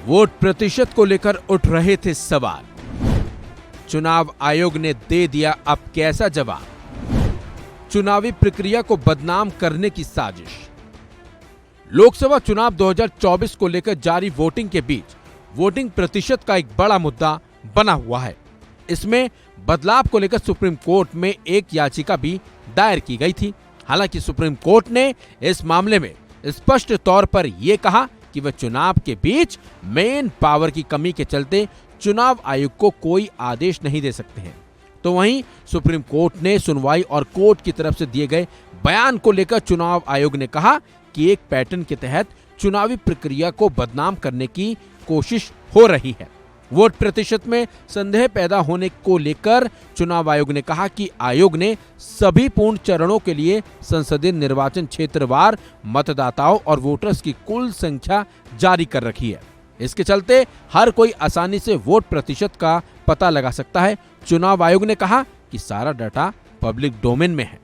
Vote प्रतिशत को लेकर उठ रहे थे सवाल। चुनाव आयोग ने दे दिया अब कैसा जवाब? चुनावी प्रक्रिया को बदनाम करने की साजिश। लोकसभा चुनाव 2024 को लेकर जारी वोटिंग के बीच वोटिंग प्रतिशत का एक बड़ा मुद्दा बना हुआ है। इसमें बदलाव को लेकर सुप्रीम कोर्ट में एक याचिका भी दायर की गई थी। हालांकि सुप्रीम कोर्ट ने इस मामले में स्पष्ट तौर पर यह कहा कि वह चुनाव के बीच मेन पावर की कमी के चलते चुनाव आयोग को कोई आदेश नहीं दे सकते हैं। तो वहीं सुप्रीम कोर्ट ने सुनवाई और कोर्ट की तरफ से दिए गए बयान को लेकर चुनाव आयोग ने कहा कि एक पैटर्न के तहत चुनावी प्रक्रिया को बदनाम करने की कोशिश हो रही है। वोट प्रतिशत में संदेह पैदा होने को लेकर चुनाव आयोग ने कहा कि आयोग ने सभी पूर्ण चरणों के लिए संसदीय निर्वाचन क्षेत्रवार मतदाताओं और वोटर्स की कुल संख्या जारी कर रखी है। इसके चलते हर कोई आसानी से वोट प्रतिशत का पता लगा सकता है। चुनाव आयोग ने कहा कि सारा डाटा पब्लिक डोमेन में है।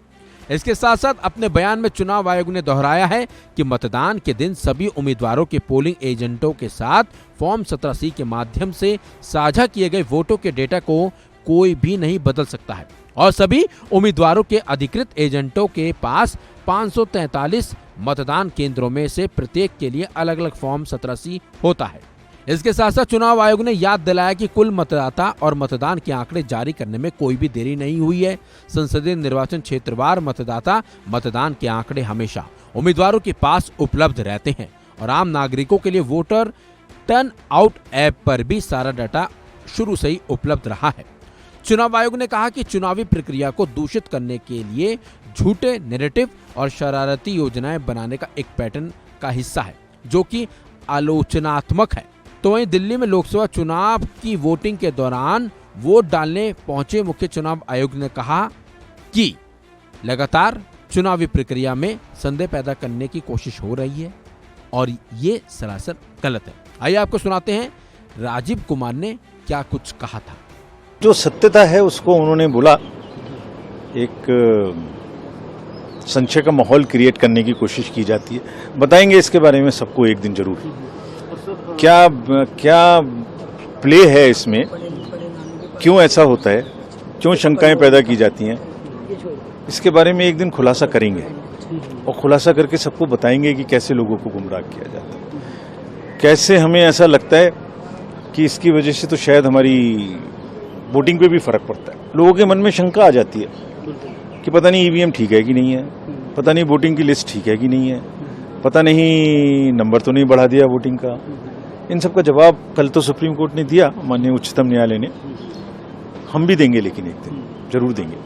इसके साथ साथ अपने बयान में चुनाव आयोग ने दोहराया है कि मतदान के दिन सभी उम्मीदवारों के पोलिंग एजेंटों के साथ फॉर्म 17C के माध्यम से साझा किए गए वोटों के डेटा को कोई भी नहीं बदल सकता है और सभी उम्मीदवारों के अधिकृत एजेंटों के पास 543 मतदान केंद्रों में से प्रत्येक के लिए अलग अलग फॉर्म 17C होता है। इसके साथ साथ चुनाव आयोग ने याद दिलाया कि कुल मतदाता और मतदान के आंकड़े जारी करने में कोई भी देरी नहीं हुई है। संसदीय निर्वाचन क्षेत्रवार मतदाता मतदान के आंकड़े हमेशा उम्मीदवारों के पास उपलब्ध रहते हैं और आम नागरिकों के लिए वोटर टर्न आउट ऐप पर भी सारा डाटा शुरू से ही उपलब्ध रहा है। चुनाव आयोग ने कहा कि चुनावी प्रक्रिया को दूषित करने के लिए झूठे नैरेटिव और शरारती योजनाएं बनाने का एक पैटर्न का हिस्सा है जो कि आलोचनात्मक है। तो वहीं दिल्ली में लोकसभा चुनाव की वोटिंग के दौरान वोट डालने पहुंचे मुख्य चुनाव आयोग ने कहा कि लगातार चुनावी प्रक्रिया में संदेह पैदा करने की कोशिश हो रही है और ये सरासर गलत है। आइए आपको सुनाते हैं राजीव कुमार ने क्या कुछ कहा था। जो सत्यता है उसको उन्होंने बोला, एक संशय का माहौल क्रिएट करने की कोशिश की जाती है। बताएंगे इसके बारे में सबको एक दिन जरूर। क्या प्ले है इसमें, क्यों ऐसा होता है, क्यों शंकाएं पैदा की जाती हैं, इसके बारे में एक दिन खुलासा करेंगे और खुलासा करके सबको बताएंगे कि कैसे लोगों को गुमराह किया जाता है, कैसे हमें ऐसा लगता है कि इसकी वजह से तो शायद हमारी वोटिंग पे भी फर्क पड़ता है। लोगों के मन में शंका आ जाती है कि पता नहीं ईवीएम ठीक है कि नहीं है, पता नहीं वोटिंग की लिस्ट ठीक है कि नहीं है, पता नहीं नंबर तो नहीं बढ़ा दिया वोटिंग का। इन सब का जवाब कल तो सुप्रीम कोर्ट ने दिया, माननीय उच्चतम न्यायालय ने, हम भी देंगे, लेकिन एक दिन जरूर देंगे।